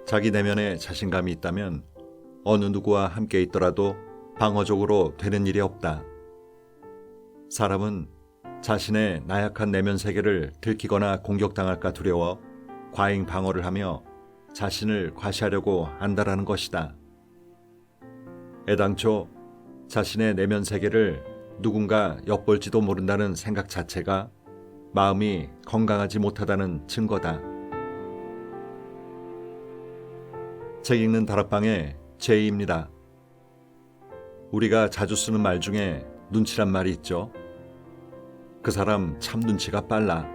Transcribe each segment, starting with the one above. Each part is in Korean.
자기 내면에 자신감이 있다면 어느 누구와 함께 있더라도 방어적으로 되는 일이 없다. 사람은 자신의 나약한 내면 세계를 들키거나 공격당할까 두려워 과잉 방어를 하며 자신을 과시하려고 한다라는 것이다. 애당초 자신의 내면 세계를 누군가 엿볼지도 모른다는 생각 자체가 마음이 건강하지 못하다는 증거다. 책 읽는 다락방의 제이입니다. 우리가 자주 쓰는 말 중에 눈치란 말이 있죠. 그 사람 참 눈치가 빨라.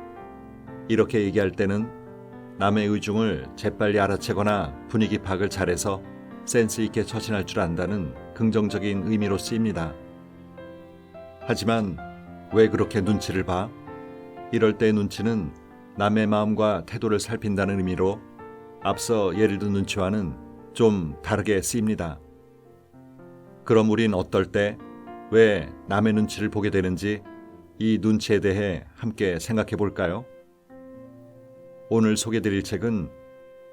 이렇게 얘기할 때는 남의 의중을 재빨리 알아채거나 분위기 파악을 잘해서 센스 있게 처신할 줄 안다는 긍정적인 의미로 쓰입니다. 하지만 왜 그렇게 눈치를 봐? 이럴 때의 눈치는 남의 마음과 태도를 살핀다는 의미로 앞서 예를 든 눈치와는 좀 다르게 쓰입니다. 그럼 우린 어떨 때 왜 남의 눈치를 보게 되는지 이 눈치에 대해 함께 생각해 볼까요? 오늘 소개드릴 책은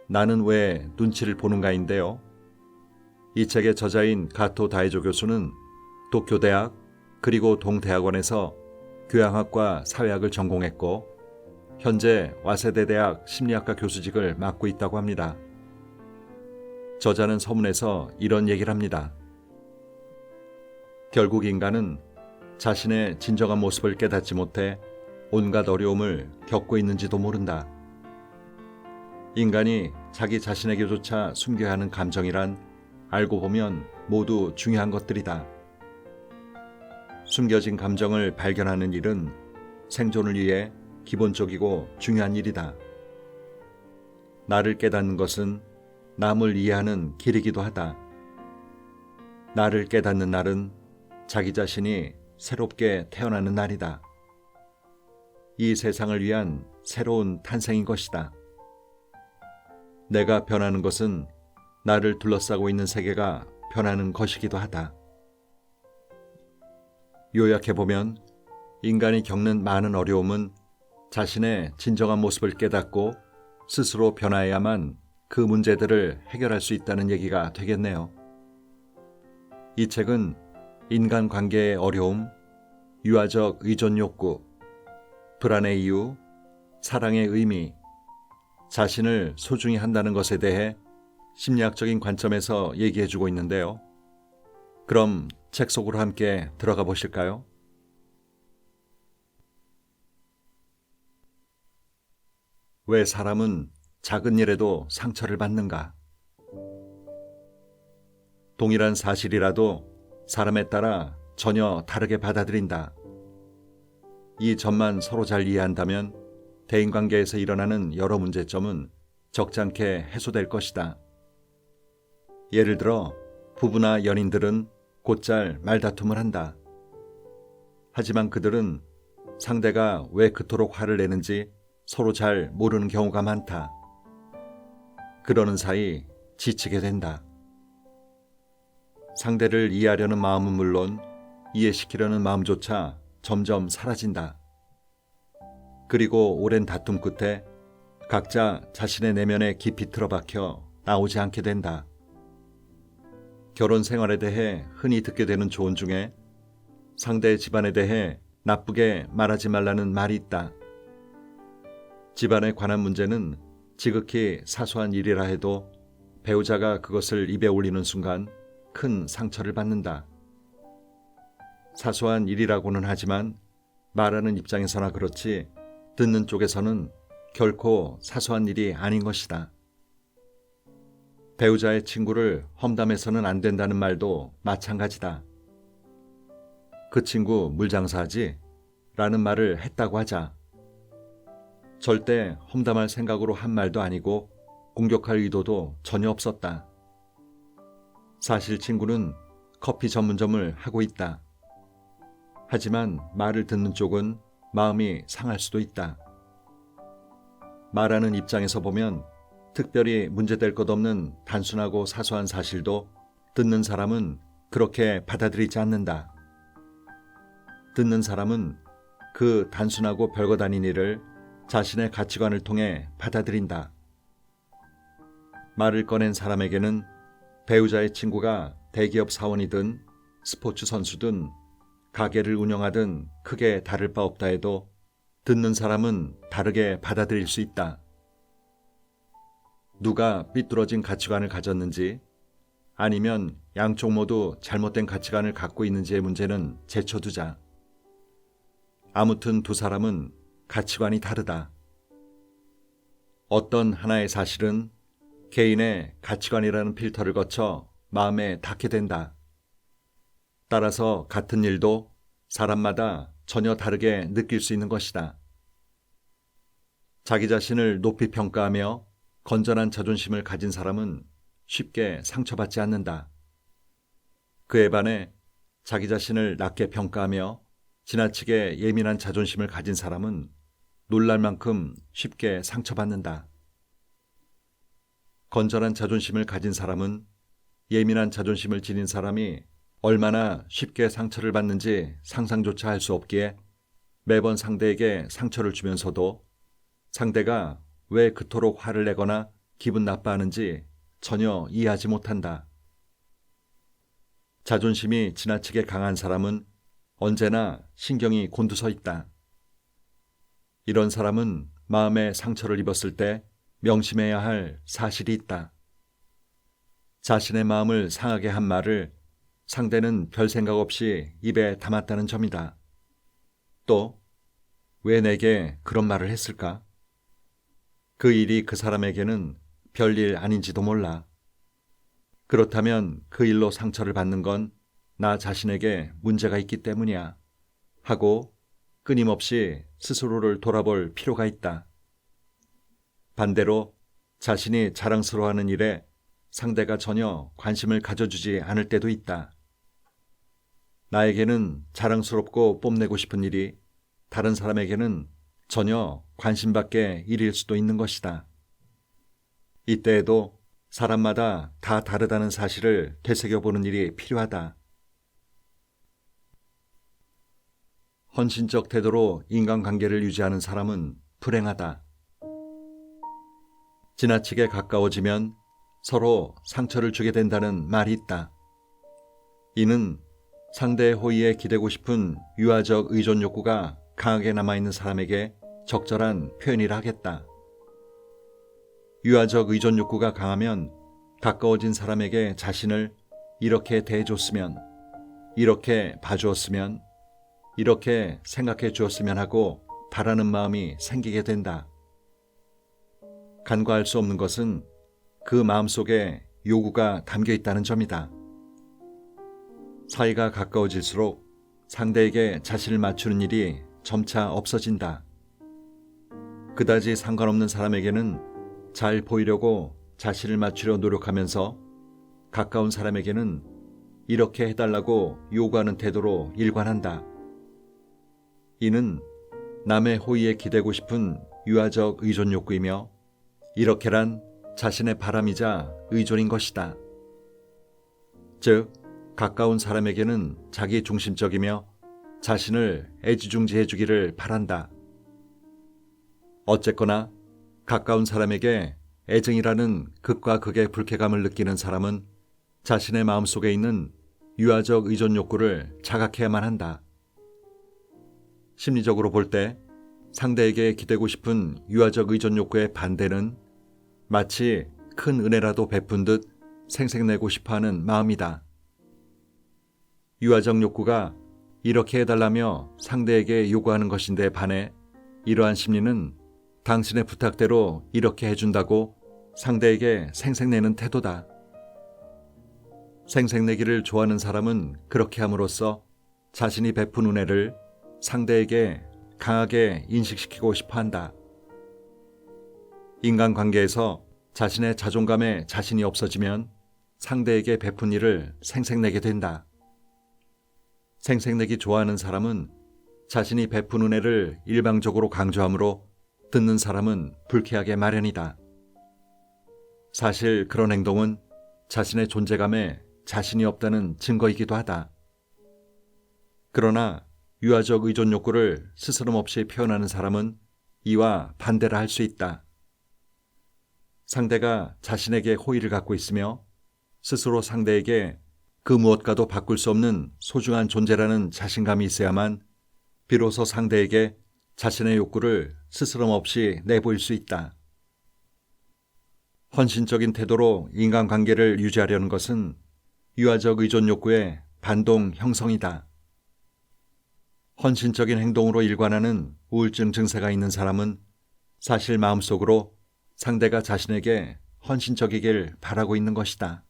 나는 왜 눈치를 보는가인데요. 이 책의 저자인 가토 다에조 교수는 도쿄대학 그리고 동대학원에서 교양학과 사회학을 전공했고 현재 와세대 대학 심리학과 교수직을 맡고 있다고 합니다. 저자는 서문에서 이런 얘기를 합니다. 결국 인간은 자신의 진정한 모습을 깨닫지 못해 온갖 어려움을 겪고 있는지도 모른다. 인간이 자기 자신에게조차 숨겨야 하는 감정이란 알고 보면 모두 중요한 것들이다. 숨겨진 감정을 발견하는 일은 생존을 위해 기본적이고 중요한 일이다. 나를 깨닫는 것은 남을 이해하는 길이기도 하다. 나를 깨닫는 날은 자기 자신이 새롭게 태어나는 날이다. 이 세상을 위한 새로운 탄생인 것이다. 내가 변하는 것은 나를 둘러싸고 있는 세계가 변하는 것이기도 하다. 요약해보면 인간이 겪는 많은 어려움은 자신의 진정한 모습을 깨닫고 스스로 변화해야만 그 문제들을 해결할 수 있다는 얘기가 되겠네요. 이 책은 인간관계의 어려움, 유아적 의존 욕구, 불안의 이유, 사랑의 의미, 자신을 소중히 한다는 것에 대해 심리학적인 관점에서 얘기해주고 있는데요. 그럼 책 속으로 함께 들어가 보실까요? 왜 사람은 작은 일에도 상처를 받는가? 동일한 사실이라도 사람에 따라 전혀 다르게 받아들인다. 이 점만 서로 잘 이해한다면 대인관계에서 일어나는 여러 문제점은 적잖게 해소될 것이다. 예를 들어 부부나 연인들은 곧잘 말다툼을 한다. 하지만 그들은 상대가 왜 그토록 화를 내는지 서로 잘 모르는 경우가 많다. 그러는 사이 지치게 된다. 상대를 이해하려는 마음은 물론 이해시키려는 마음조차 점점 사라진다. 그리고 오랜 다툼 끝에 각자 자신의 내면에 깊이 틀어박혀 나오지 않게 된다. 결혼 생활에 대해 흔히 듣게 되는 조언 중에 상대의 집안에 대해 나쁘게 말하지 말라는 말이 있다. 집안에 관한 문제는 지극히 사소한 일이라 해도 배우자가 그것을 입에 올리는 순간 큰 상처를 받는다. 사소한 일이라고는 하지만 말하는 입장에서나 그렇지 듣는 쪽에서는 결코 사소한 일이 아닌 것이다. 배우자의 친구를 험담해서는 안 된다는 말도 마찬가지다. 그 친구 물장사하지? 라는 말을 했다고 하자. 절대 험담할 생각으로 한 말도 아니고 공격할 의도도 전혀 없었다. 사실 친구는 커피 전문점을 하고 있다. 하지만 말을 듣는 쪽은 마음이 상할 수도 있다. 말하는 입장에서 보면 특별히 문제될 것 없는 단순하고 사소한 사실도 듣는 사람은 그렇게 받아들이지 않는다. 듣는 사람은 그 단순하고 별것 아닌 일을 자신의 가치관을 통해 받아들인다. 말을 꺼낸 사람에게는 배우자의 친구가 대기업 사원이든 스포츠 선수든 가게를 운영하든 크게 다를 바 없다 해도 듣는 사람은 다르게 받아들일 수 있다. 누가 삐뚤어진 가치관을 가졌는지 아니면 양쪽 모두 잘못된 가치관을 갖고 있는지의 문제는 제쳐두자. 아무튼 두 사람은 가치관이 다르다. 어떤 하나의 사실은 개인의 가치관이라는 필터를 거쳐 마음에 닿게 된다. 따라서 같은 일도 사람마다 전혀 다르게 느낄 수 있는 것이다. 자기 자신을 높이 평가하며 건전한 자존심을 가진 사람은 쉽게 상처받지 않는다. 그에 반해 자기 자신을 낮게 평가하며 지나치게 예민한 자존심을 가진 사람은 놀랄 만큼 쉽게 상처받는다. 건전한 자존심을 가진 사람은 예민한 자존심을 지닌 사람이 얼마나 쉽게 상처를 받는지 상상조차 할 수 없기에 매번 상대에게 상처를 주면서도 상대가 왜 그토록 화를 내거나 기분 나빠하는지 전혀 이해하지 못한다. 자존심이 지나치게 강한 사람은 언제나 신경이 곤두서 있다. 이런 사람은 마음에 상처를 입었을 때 명심해야 할 사실이 있다. 자신의 마음을 상하게 한 말을 상대는 별 생각 없이 입에 담았다는 점이다. 또, 왜 내게 그런 말을 했을까? 그 일이 그 사람에게는 별일 아닌지도 몰라. 그렇다면 그 일로 상처를 받는 건 나 자신에게 문제가 있기 때문이야. 하고 끊임없이 스스로를 돌아볼 필요가 있다. 반대로 자신이 자랑스러워하는 일에 상대가 전혀 관심을 가져주지 않을 때도 있다. 나에게는 자랑스럽고 뽐내고 싶은 일이 다른 사람에게는 전혀 관심 밖의 일일 수도 있는 것이다. 이때에도 사람마다 다 다르다는 사실을 되새겨보는 일이 필요하다. 헌신적 태도로 인간관계를 유지하는 사람은 불행하다. 지나치게 가까워지면 서로 상처를 주게 된다는 말이 있다. 이는 상대의 호의에 기대고 싶은 유아적 의존 욕구가 강하게 남아있는 사람에게 적절한 표현이라 하겠다. 유아적 의존 욕구가 강하면 가까워진 사람에게 자신을 이렇게 대해줬으면, 이렇게 봐주었으면, 이렇게 생각해 주었으면 하고 바라는 마음이 생기게 된다. 간과할 수 없는 것은 그 마음속에 요구가 담겨 있다는 점이다. 사이가 가까워질수록 상대에게 자신을 맞추는 일이 점차 없어진다. 그다지 상관없는 사람에게는 잘 보이려고 자신을 맞추려 노력하면서 가까운 사람에게는 이렇게 해달라고 요구하는 태도로 일관한다. 이는 남의 호의에 기대고 싶은 유아적 의존 욕구이며 이렇게란 자신의 바람이자 의존인 것이다. 즉, 가까운 사람에게는 자기 중심적이며 자신을 애지중지해 주기를 바란다. 어쨌거나 가까운 사람에게 애증이라는 극과 극의 불쾌감을 느끼는 사람은 자신의 마음속에 있는 유아적 의존 욕구를 자각해야만 한다. 심리적으로 볼 때 상대에게 기대고 싶은 유아적 의존 욕구의 반대는 마치 큰 은혜라도 베푼 듯 생색내고 싶어하는 마음이다. 유아적 욕구가 이렇게 해달라며 상대에게 요구하는 것인데 반해 이러한 심리는 당신의 부탁대로 이렇게 해준다고 상대에게 생색내는 태도다. 생색내기를 좋아하는 사람은 그렇게 함으로써 자신이 베푼 은혜를 상대에게 강하게 인식시키고 싶어한다. 인간관계에서 자신의 자존감에 자신이 없어지면 상대에게 베푼 일을 생색내게 된다. 생색내기 좋아하는 사람은 자신이 베푼 은혜를 일방적으로 강조하므로 듣는 사람은 불쾌하게 마련이다. 사실 그런 행동은 자신의 존재감에 자신이 없다는 증거이기도 하다. 그러나 유아적 의존 욕구를 스스럼 없이 표현하는 사람은 이와 반대라 할 수 있다. 상대가 자신에게 호의를 갖고 있으며 스스로 상대에게 그 무엇과도 바꿀 수 없는 소중한 존재라는 자신감이 있어야만 비로소 상대에게 자신의 욕구를 스스럼 없이 내보일 수 있다. 헌신적인 태도로 인간관계를 유지하려는 것은 유아적 의존 욕구의 반동 형성이다. 헌신적인 행동으로 일관하는 우울증 증세가 있는 사람은 사실 마음속으로 상대가 자신에게 헌신적이길 바라고 있는 것이다.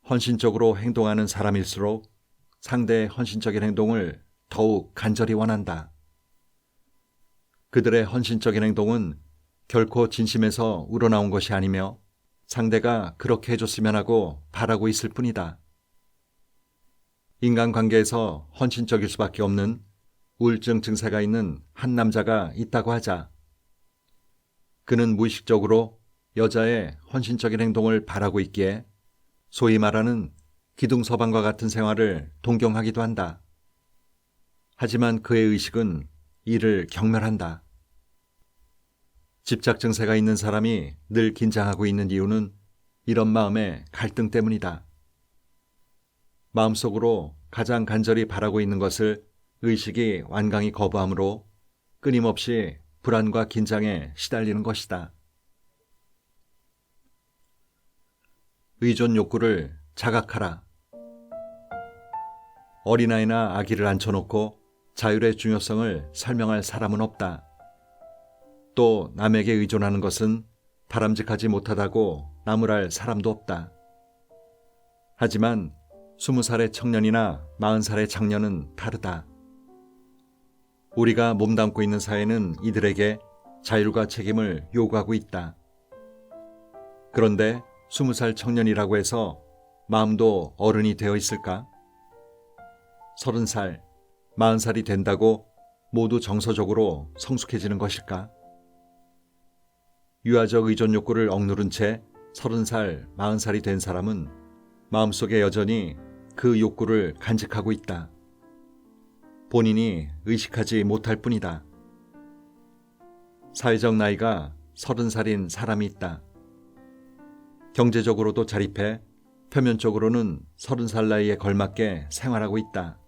헌신적으로 행동하는 사람일수록 상대의 헌신적인 행동을 더욱 간절히 원한다. 그들의 헌신적인 행동은 결코 진심에서 우러나온 것이 아니며 상대가 그렇게 해줬으면 하고 바라고 있을 뿐이다. 인간관계에서 헌신적일 수밖에 없는 우울증 증세가 있는 한 남자가 있다고 하자. 그는 무의식적으로 여자의 헌신적인 행동을 바라고 있기에 소위 말하는 기둥서방과 같은 생활을 동경하기도 한다. 하지만 그의 의식은 이를 경멸한다. 집착 증세가 있는 사람이 늘 긴장하고 있는 이유는 이런 마음의 갈등 때문이다. 마음속으로 가장 간절히 바라고 있는 것을 의식이 완강히 거부하므로 끊임없이 불안과 긴장에 시달리는 것이다. 의존 욕구를 자각하라. 어린아이나 아기를 앉혀놓고 자율의 중요성을 설명할 사람은 없다. 또 남에게 의존하는 것은 바람직하지 못하다고 나무랄 사람도 없다. 하지만 20살의 청년이나 40살의 장년은 다르다. 우리가 몸담고 있는 사회는 이들에게 자율과 책임을 요구하고 있다. 그런데 20살 청년이라고 해서 마음도 어른이 되어 있을까? 30살, 40살이 된다고 모두 정서적으로 성숙해지는 것일까? 유아적 의존 욕구를 억누른 채 30살, 40살이 된 사람은 마음속에 여전히 그 욕구를 간직하고 있다. 본인이 의식하지 못할 뿐이다. 사회적 나이가 30살인 사람이 있다. 경제적으로도 자립해 표면적으로는 30살 나이에 걸맞게 생활하고 있다.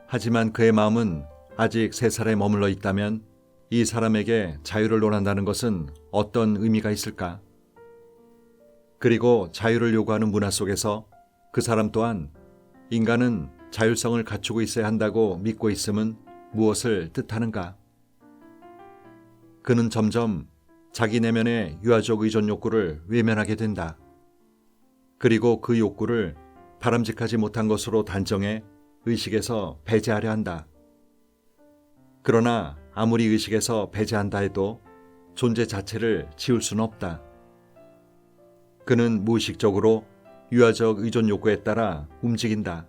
하지만 그의 마음은 아직 3살에 머물러 있다면 이 사람에게 자유를 원한다는 것은 어떤 의미가 있을까? 그리고 자유를 요구하는 문화 속에서 그 사람 또한 인간은 자율성을 갖추고 있어야 한다고 믿고 있음은 무엇을 뜻하는가? 그는 점점 자기 내면의 유아적 의존 욕구를 외면하게 된다. 그리고 그 욕구를 바람직하지 못한 것으로 단정해 의식에서 배제하려 한다. 그러나 아무리 의식에서 배제한다 해도 존재 자체를 지울 수는 없다. 그는 무의식적으로 유아적 의존 욕구에 따라 움직인다.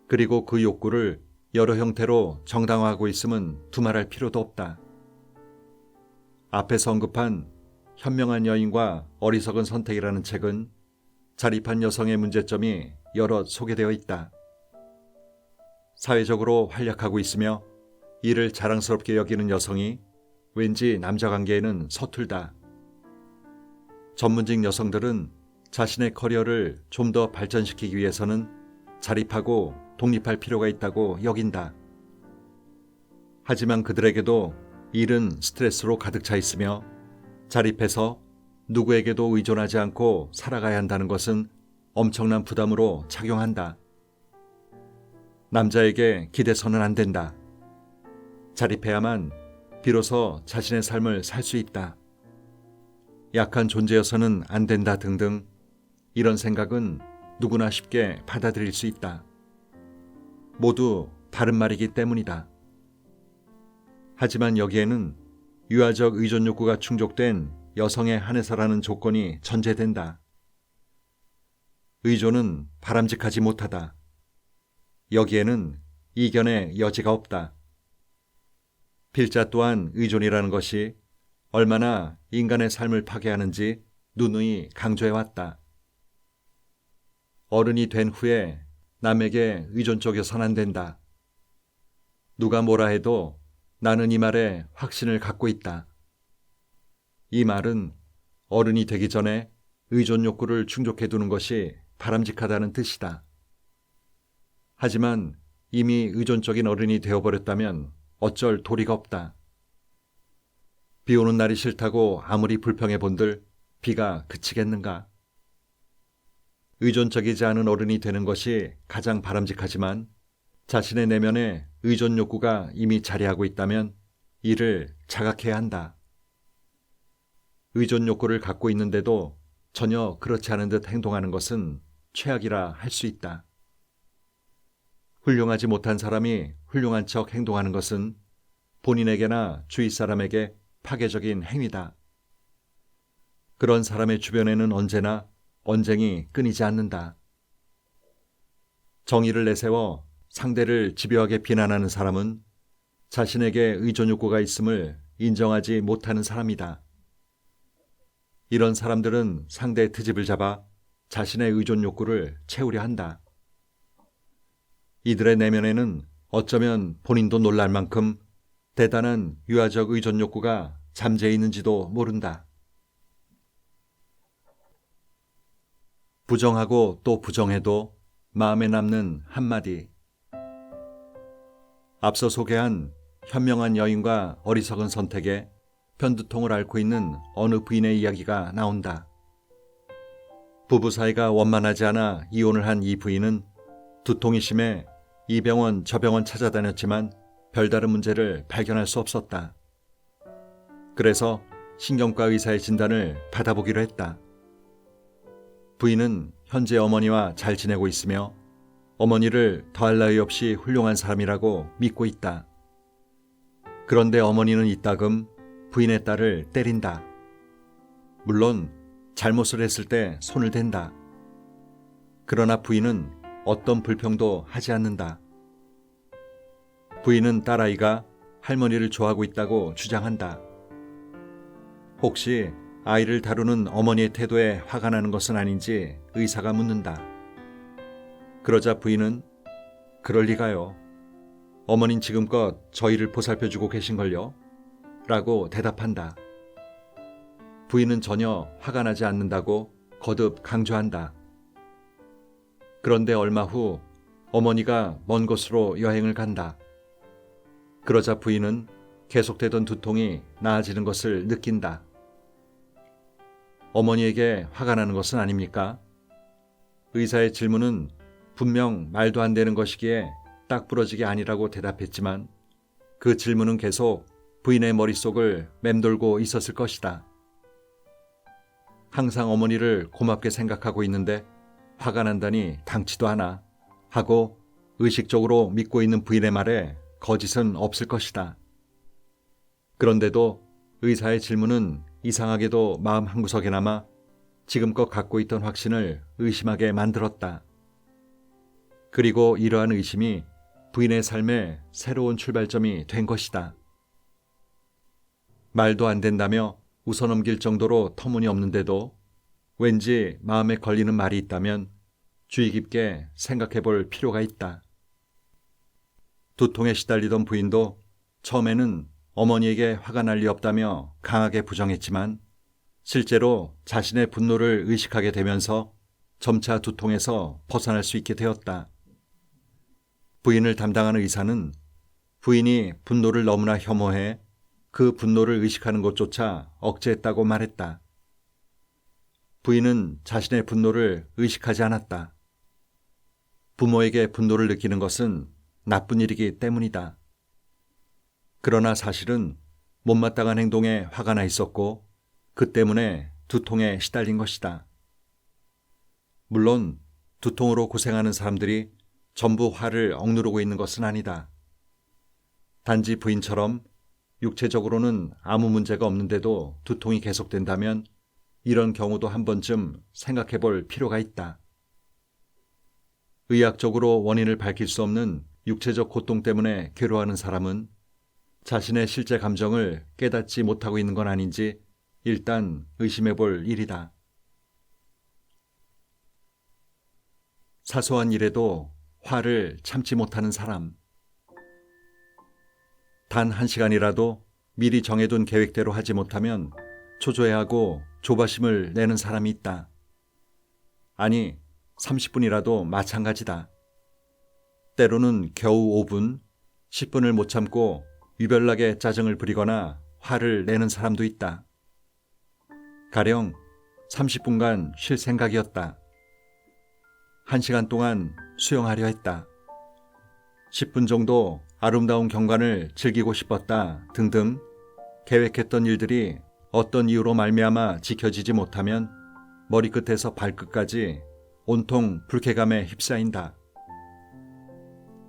그리고 그 욕구를 여러 형태로 정당화하고 있음은 두말할 필요도 없다. 앞에서 언급한 현명한 여인과 어리석은 선택이라는 책은 자립한 여성의 문제점이 여럿 소개되어 있다. 사회적으로 활약하고 있으며 이를 자랑스럽게 여기는 여성이 왠지 남자 관계에는 서툴다. 전문직 여성들은 자신의 커리어를 좀 더 발전시키기 위해서는 자립하고 독립할 필요가 있다고 여긴다. 하지만 그들에게도 일은 스트레스로 가득 차 있으며 자립해서 누구에게도 의존하지 않고 살아가야 한다는 것은 엄청난 부담으로 작용한다. 남자에게 기대서는 안 된다. 자립해야만 비로소 자신의 삶을 살 수 있다. 약한 존재여서는 안 된다 등등 이런 생각은 누구나 쉽게 받아들일 수 있다. 모두 다른 말이기 때문이다. 하지만 여기에는 유아적 의존 욕구가 충족된 여성에 한해서라는 조건이 전제된다. 의존은 바람직하지 못하다. 여기에는 이견의 여지가 없다. 필자 또한 의존이라는 것이 얼마나 인간의 삶을 파괴하는지 누누이 강조해왔다. 어른이 된 후에 남에게 의존적이어서는 안 된다. 누가 뭐라 해도 나는 이 말에 확신을 갖고 있다. 이 말은 어른이 되기 전에 의존 욕구를 충족해 두는 것이 바람직하다는 뜻이다. 하지만 이미 의존적인 어른이 되어버렸다면 어쩔 도리가 없다. 비 오는 날이 싫다고 아무리 불평해 본들 비가 그치겠는가? 의존적이지 않은 어른이 되는 것이 가장 바람직하지만 자신의 내면에 의존 욕구가 이미 자리하고 있다면 이를 자각해야 한다. 의존 욕구를 갖고 있는데도 전혀 그렇지 않은 듯 행동하는 것은 최악이라 할 수 있다. 훌륭하지 못한 사람이 훌륭한 척 행동하는 것은 본인에게나 주위 사람에게 파괴적인 행위다. 그런 사람의 주변에는 언제나 언쟁이 끊이지 않는다. 정의를 내세워 상대를 집요하게 비난하는 사람은 자신에게 의존 욕구가 있음을 인정하지 못하는 사람이다. 이런 사람들은 상대의 트집을 잡아 자신의 의존 욕구를 채우려 한다. 이들의 내면에는 어쩌면 본인도 놀랄 만큼 대단한 유아적 의존 욕구가 잠재해 있는지도 모른다. 부정하고 또 부정해도 마음에 남는 한마디. 앞서 소개한 현명한 여인과 어리석은 선택에 편두통을 앓고 있는 어느 부인의 이야기가 나온다. 부부 사이가 원만하지 않아 이혼을 한 이 부인은 두통이 심해 이 병원 저 병원 찾아다녔지만 별다른 문제를 발견할 수 없었다. 그래서 신경과 의사의 진단을 받아보기로 했다. 부인은 현재 어머니와 잘 지내고 있으며 어머니를 더할 나위 없이 훌륭한 사람이라고 믿고 있다. 그런데 어머니는 이따금 부인의 딸을 때린다. 물론 잘못을 했을 때 손을 댄다. 그러나 부인은 어떤 불평도 하지 않는다. 부인은 딸아이가 할머니를 좋아하고 있다고 주장한다. 혹시 아이를 다루는 어머니의 태도에 화가 나는 것은 아닌지 의사가 묻는다. 그러자 부인은 그럴 리가요. 어머닌 지금껏 저희를 보살펴주고 계신걸요? 라고 대답한다. 부인은 전혀 화가 나지 않는다고 거듭 강조한다. 그런데 얼마 후 어머니가 먼 곳으로 여행을 간다. 그러자 부인은 계속되던 두통이 나아지는 것을 느낀다. 어머니에게 화가 나는 것은 아닙니까? 의사의 질문은 분명 말도 안 되는 것이기에 딱 부러지게 아니라고 대답했지만 그 질문은 계속 부인의 머릿속을 맴돌고 있었을 것이다. 항상 어머니를 고맙게 생각하고 있는데 화가 난다니 당치도 않아 하고 의식적으로 믿고 있는 부인의 말에 거짓은 없을 것이다. 그런데도 의사의 질문은 이상하게도 마음 한구석에나마 지금껏 갖고 있던 확신을 의심하게 만들었다. 그리고 이러한 의심이 부인의 삶에 새로운 출발점이 된 것이다. 말도 안 된다며 웃어넘길 정도로 터무니없는데도 왠지 마음에 걸리는 말이 있다면 주의 깊게 생각해 볼 필요가 있다. 두통에 시달리던 부인도 처음에는 어머니에게 화가 날 리 없다며 강하게 부정했지만 실제로 자신의 분노를 의식하게 되면서 점차 두통에서 벗어날 수 있게 되었다. 부인을 담당하는 의사는 부인이 분노를 너무나 혐오해 그 분노를 의식하는 것조차 억제했다고 말했다. 부인은 자신의 분노를 의식하지 않았다. 부모에게 분노를 느끼는 것은 나쁜 일이기 때문이다. 그러나 사실은 못마땅한 행동에 화가 나 있었고 그 때문에 두통에 시달린 것이다. 물론 두통으로 고생하는 사람들이 전부 화를 억누르고 있는 것은 아니다. 단지 부인처럼 육체적으로는 아무 문제가 없는데도 두통이 계속된다면 이런 경우도 한 번쯤 생각해 볼 필요가 있다. 의학적으로 원인을 밝힐 수 없는 육체적 고통 때문에 괴로워하는 사람은 자신의 실제 감정을 깨닫지 못하고 있는 건 아닌지 일단 의심해 볼 일이다. 사소한 일에도 화를 참지 못하는 사람. 단 1시간이라도 미리 정해둔 계획대로 하지 못하면 초조해하고 조바심을 내는 사람이 있다. 아니, 30분이라도 마찬가지다. 때로는 겨우 5분, 10분을 못 참고 유별나게 짜증을 부리거나 화를 내는 사람도 있다. 가령 30분간 쉴 생각이었다. 1시간 동안 수영하려 했다. 10분 정도 아름다운 경관을 즐기고 싶었다 등등 계획했던 일들이 어떤 이유로 말미암아 지켜지지 못하면 머리끝에서 발끝까지 온통 불쾌감에 휩싸인다.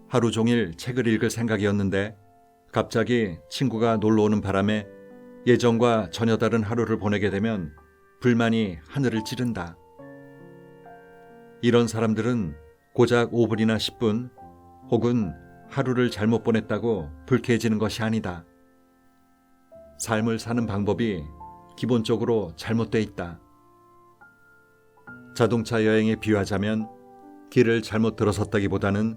하루 종일 책을 읽을 생각이었는데 갑자기 친구가 놀러 오는 바람에 예전과 전혀 다른 하루를 보내게 되면 불만이 하늘을 찌른다. 이런 사람들은 고작 5분이나 10분 혹은 하루를 잘못 보냈다고 불쾌해지는 것이 아니다. 삶을 사는 방법이 기본적으로 잘못되어 있다. 자동차 여행에 비유하자면 길을 잘못 들어섰다기보다는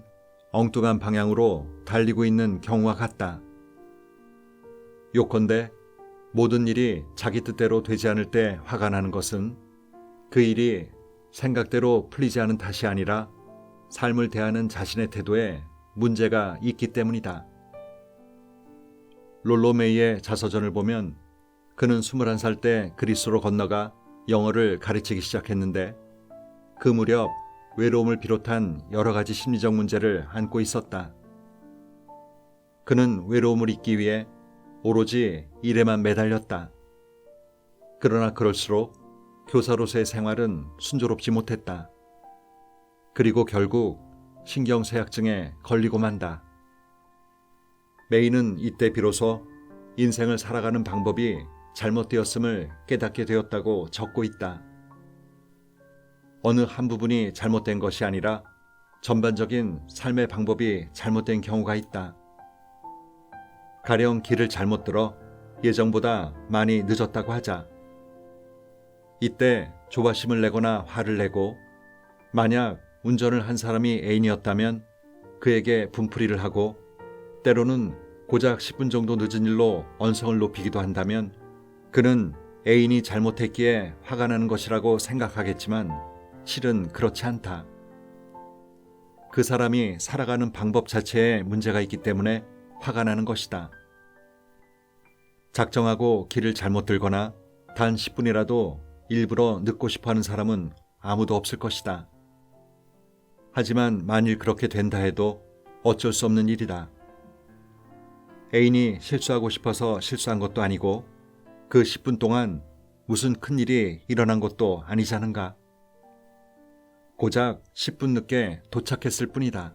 엉뚱한 방향으로 달리고 있는 경우와 같다. 요컨대 모든 일이 자기 뜻대로 되지 않을 때 화가 나는 것은 그 일이 생각대로 풀리지 않은 탓이 아니라 삶을 대하는 자신의 태도에 문제가 있기 때문이다. 롤로 메이의 자서전을 보면 그는 21살 때 그리스로 건너가 영어를 가르치기 시작했는데 그 무렵 외로움을 비롯한 여러 가지 심리적 문제를 안고 있었다. 그는 외로움을 잊기 위해 오로지 일에만 매달렸다. 그러나 그럴수록 교사로서의 생활은 순조롭지 못했다. 그리고 결국 신경쇠약증에 걸리고 만다. 메이는 이때 비로소 인생을 살아가는 방법이 잘못되었음을 깨닫게 되었다고 적고 있다. 어느 한 부분이 잘못된 것이 아니라 전반적인 삶의 방법이 잘못된 경우가 있다. 가령 길을 잘못 들어 예정보다 많이 늦었다고 하자. 이때 조바심을 내거나 화를 내고 만약 운전을 한 사람이 애인이었다면 그에게 분풀이를 하고 때로는 고작 10분 정도 늦은 일로 언성을 높이기도 한다면 그는 애인이 잘못했기에 화가 나는 것이라고 생각하겠지만 실은 그렇지 않다. 그 사람이 살아가는 방법 자체에 문제가 있기 때문에 화가 나는 것이다. 작정하고 길을 잘못 들거나 단 10분이라도 일부러 늦고 싶어하는 사람은 아무도 없을 것이다. 하지만 만일 그렇게 된다 해도 어쩔 수 없는 일이다. 애인이 실수하고 싶어서 실수한 것도 아니고 그 10분 동안 무슨 큰일이 일어난 것도 아니자는가. 고작 10분 늦게 도착했을 뿐이다.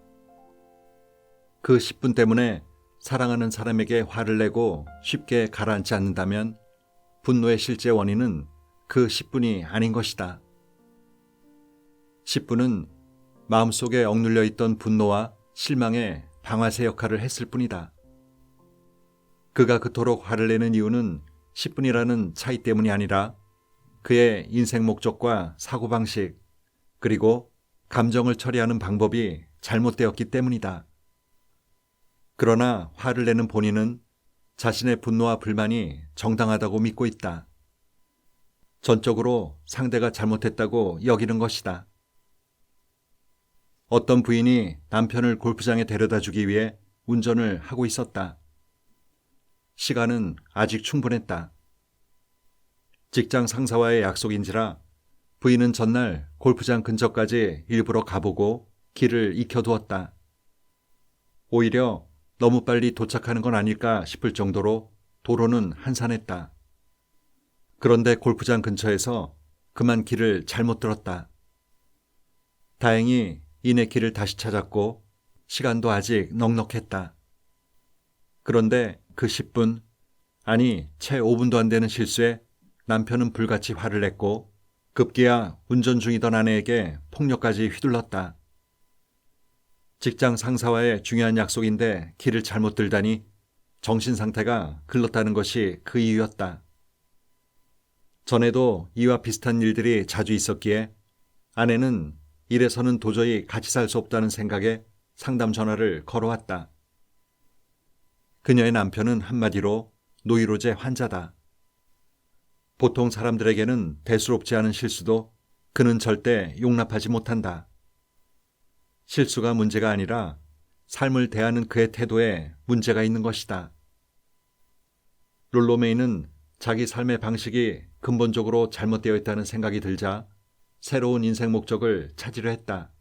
그 10분 때문에 사랑하는 사람에게 화를 내고 쉽게 가라앉지 않는다면 분노의 실제 원인은 그 10분이 아닌 것이다. 10분은 마음속에 억눌려 있던 분노와 실망의 방아쇠 역할을 했을 뿐이다. 그가 그토록 화를 내는 이유는 10분이라는 차이 때문이 아니라 그의 인생 목적과 사고방식 그리고 감정을 처리하는 방법이 잘못되었기 때문이다. 그러나 화를 내는 본인은 자신의 분노와 불만이 정당하다고 믿고 있다. 전적으로 상대가 잘못했다고 여기는 것이다. 어떤 부인이 남편을 골프장에 데려다 주기 위해 운전을 하고 있었다. 시간은 아직 충분했다. 직장 상사와의 약속인지라 부인은 전날 골프장 근처까지 일부러 가보고 길을 익혀두었다. 오히려 너무 빨리 도착하는 건 아닐까 싶을 정도로 도로는 한산했다. 그런데 골프장 근처에서 그만 길을 잘못 들었다. 다행히 이내 길을 다시 찾았고 시간도 아직 넉넉했다. 그런데 그 10분, 아니 채 5분도 안 되는 실수에 남편은 불같이 화를 냈고 급기야 운전 중이던 아내에게 폭력까지 휘둘렀다. 직장 상사와의 중요한 약속인데 길을 잘못 들다니 정신 상태가 글렀다는 것이 그 이유였다. 전에도 이와 비슷한 일들이 자주 있었기에 아내는 이래서는 도저히 같이 살 수 없다는 생각에 상담 전화를 걸어왔다. 그녀의 남편은 한마디로 노이로제 환자다. 보통 사람들에게는 대수롭지 않은 실수도 그는 절대 용납하지 못한다. 실수가 문제가 아니라 삶을 대하는 그의 태도에 문제가 있는 것이다. 롤로 메이는 자기 삶의 방식이 근본적으로 잘못되어 있다는 생각이 들자 새로운 인생 목적을 찾으려 했다.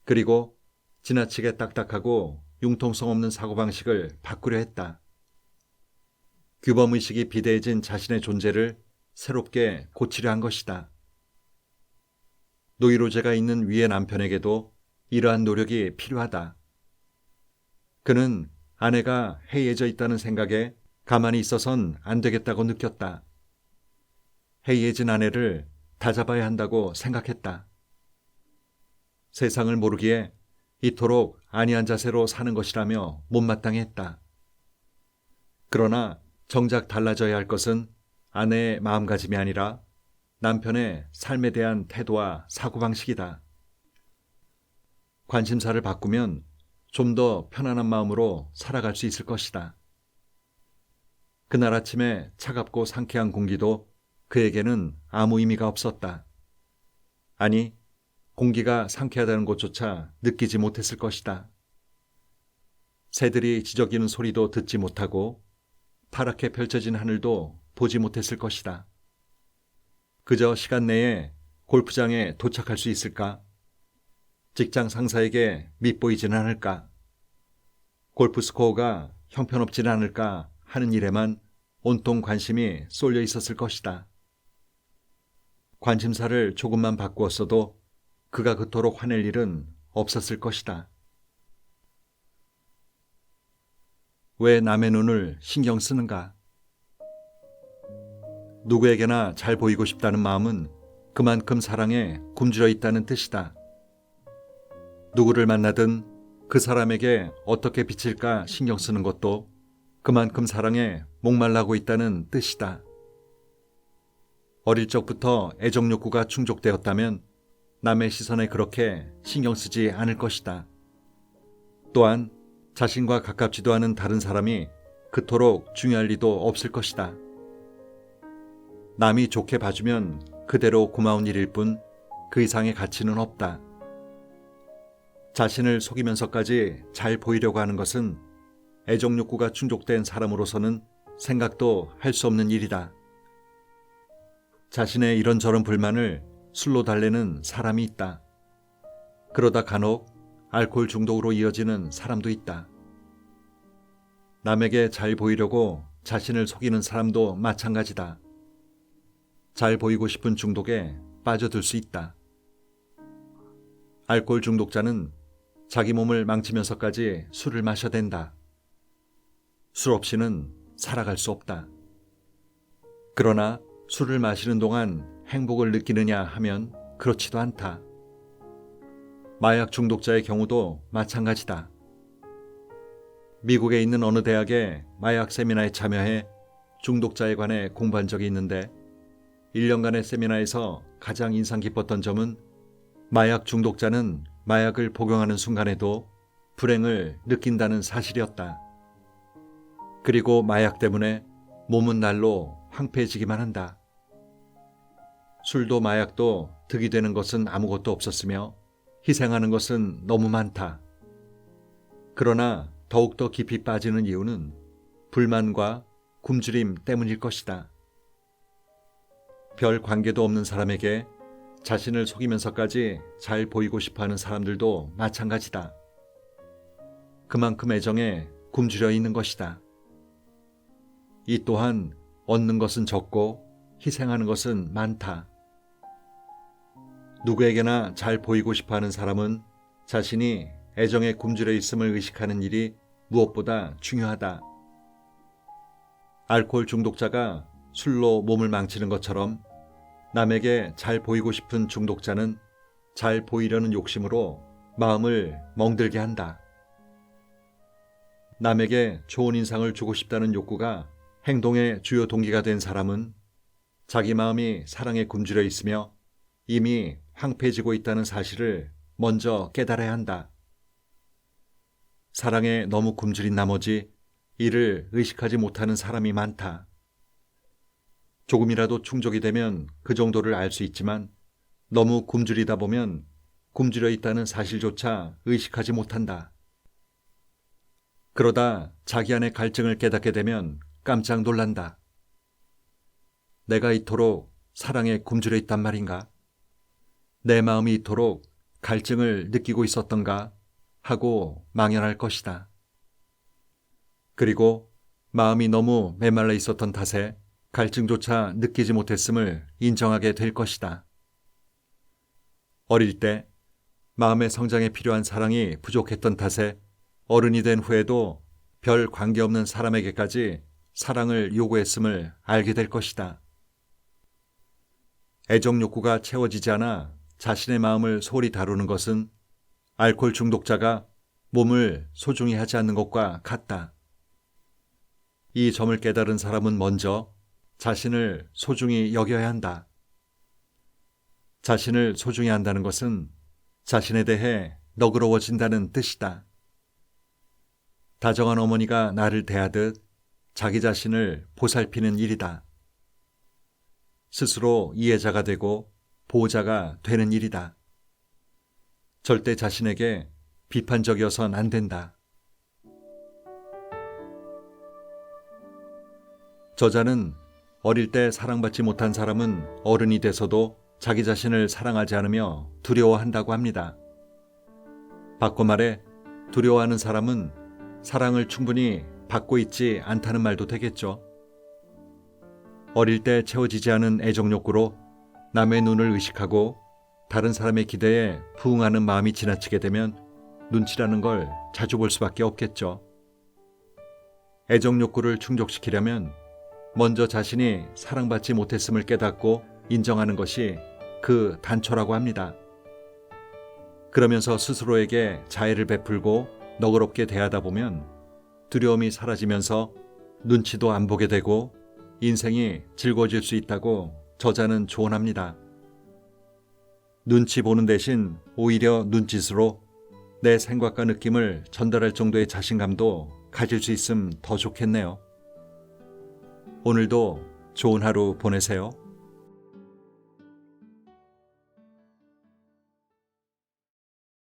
그리고 지나치게 딱딱하고 융통성 없는 사고방식을 바꾸려 했다. 규범의식이 비대해진 자신의 존재를 새롭게 고치려 한 것이다. 노이로제가 있는 위의 남편에게도 이러한 노력이 필요하다. 그는 아내가 해이해져 있다는 생각에 가만히 있어선 안 되겠다고 느꼈다. 해이해진 아내를 다잡아야 한다고 생각했다. 세상을 모르기에 이토록 안이한 자세로 사는 것이라며 못마땅해 했다. 그러나 정작 달라져야 할 것은 아내의 마음가짐이 아니라 남편의 삶에 대한 태도와 사고방식이다. 관심사를 바꾸면 좀 더 편안한 마음으로 살아갈 수 있을 것이다. 그날 아침에 차갑고 상쾌한 공기도 그에게는 아무 의미가 없었다. 아니, 공기가 상쾌하다는 것조차 느끼지 못했을 것이다. 새들이 지저귀는 소리도 듣지 못하고 파랗게 펼쳐진 하늘도 보지 못했을 것이다. 그저 시간 내에 골프장에 도착할 수 있을까? 직장 상사에게 밉보이지는 않을까? 골프 스코어가 형편없지는 않을까 하는 일에만 온통 관심이 쏠려 있었을 것이다. 관심사를 조금만 바꾸었어도 그가 그토록 화낼 일은 없었을 것이다. 왜 남의 눈을 신경 쓰는가? 누구에게나 잘 보이고 싶다는 마음은 그만큼 사랑에 굶주려 있다는 뜻이다. 누구를 만나든 그 사람에게 어떻게 비칠까 신경 쓰는 것도 그만큼 사랑에 목말라고 있다는 뜻이다. 어릴 적부터 애정 욕구가 충족되었다면 남의 시선에 그렇게 신경 쓰지 않을 것이다. 또한 자신과 가깝지도 않은 다른 사람이 그토록 중요할 리도 없을 것이다. 남이 좋게 봐주면 그대로 고마운 일일 뿐 그 이상의 가치는 없다. 자신을 속이면서까지 잘 보이려고 하는 것은 애정 욕구가 충족된 사람으로서는 생각도 할 수 없는 일이다. 자신의 이런저런 불만을 술로 달래는 사람이 있다. 그러다 간혹 알코올 중독으로 이어지는 사람도 있다. 남에게 잘 보이려고 자신을 속이는 사람도 마찬가지다. 잘 보이고 싶은 중독에 빠져들 수 있다. 알코올 중독자는 자기 몸을 망치면서까지 술을 마셔댄다. 술 없이는 살아갈 수 없다. 그러나 술을 마시는 동안 행복을 느끼느냐 하면 그렇지도 않다. 마약 중독자의 경우도 마찬가지다. 미국에 있는 어느 대학의 마약 세미나에 참여해 중독자에 관해 공부한 적이 있는데 1년간의 세미나에서 가장 인상 깊었던 점은 마약 중독자는 마약을 복용하는 순간에도 불행을 느낀다는 사실이었다. 그리고 마약 때문에 몸은 날로 황폐해지기만 한다. 술도 마약도 득이 되는 것은 아무것도 없었으며 희생하는 것은 너무 많다. 그러나 더욱더 깊이 빠지는 이유는 불만과 굶주림 때문일 것이다. 별 관계도 없는 사람에게 자신을 속이면서까지 잘 보이고 싶어하는 사람들도 마찬가지다. 그만큼 애정에 굶주려 있는 것이다. 이 또한 얻는 것은 적고 희생하는 것은 많다. 누구에게나 잘 보이고 싶어하는 사람은 자신이 애정에 굶주려 있음을 의식하는 일이 무엇보다 중요하다. 알코올 중독자가 술로 몸을 망치는 것처럼 남에게 잘 보이고 싶은 중독자는 잘 보이려는 욕심으로 마음을 멍들게 한다. 남에게 좋은 인상을 주고 싶다는 욕구가 행동의 주요 동기가 된 사람은 자기 마음이 사랑에 굶주려 있으며 이미 황폐해지고 있다는 사실을 먼저 깨달아야 한다. 사랑에 너무 굶주린 나머지 이를 의식하지 못하는 사람이 많다. 조금이라도 충족이 되면 그 정도를 알 수 있지만 너무 굶주리다 보면 굶주려 있다는 사실조차 의식하지 못한다. 그러다 자기 안의 갈증을 깨닫게 되면 깜짝 놀란다. 내가 이토록 사랑에 굶주려 있단 말인가? 내 마음이 이토록 갈증을 느끼고 있었던가 하고 망연할 것이다. 그리고 마음이 너무 메말라 있었던 탓에 갈증조차 느끼지 못했음을 인정하게 될 것이다. 어릴 때 마음의 성장에 필요한 사랑이 부족했던 탓에 어른이 된 후에도 별 관계없는 사람에게까지 사랑을 요구했음을 알게 될 것이다. 애정 욕구가 채워지지 않아 자신의 마음을 소홀히 다루는 것은 알코올 중독자가 몸을 소중히 하지 않는 것과 같다. 이 점을 깨달은 사람은 먼저 자신을 소중히 여겨야 한다. 자신을 소중히 한다는 것은 자신에 대해 너그러워진다는 뜻이다. 다정한 어머니가 나를 대하듯 자기 자신을 보살피는 일이다. 스스로 이해자가 되고 보호자가 되는 일이다. 절대 자신에게 비판적이어선 안 된다. 저자는 어릴 때 사랑받지 못한 사람은 어른이 돼서도 자기 자신을 사랑하지 않으며 두려워한다고 합니다. 바꿔 말해 두려워하는 사람은 사랑을 충분히 받고 있지 않다는 말도 되겠죠. 어릴 때 채워지지 않은 애정 욕구로 남의 눈을 의식하고 다른 사람의 기대에 부응하는 마음이 지나치게 되면 눈치라는 걸 자주 볼 수밖에 없겠죠. 애정 욕구를 충족시키려면 먼저 자신이 사랑받지 못했음을 깨닫고 인정하는 것이 그 단초라고 합니다. 그러면서 스스로에게 자애를 베풀고 너그럽게 대하다 보면 두려움이 사라지면서 눈치도 안 보게 되고 인생이 즐거워질 수 있다고 저자는 조언합니다. 눈치 보는 대신 오히려 눈짓으로 내 생각과 느낌을 전달할 정도의 자신감도 가질 수 있으면 더 좋겠네요. 오늘도 좋은 하루 보내세요.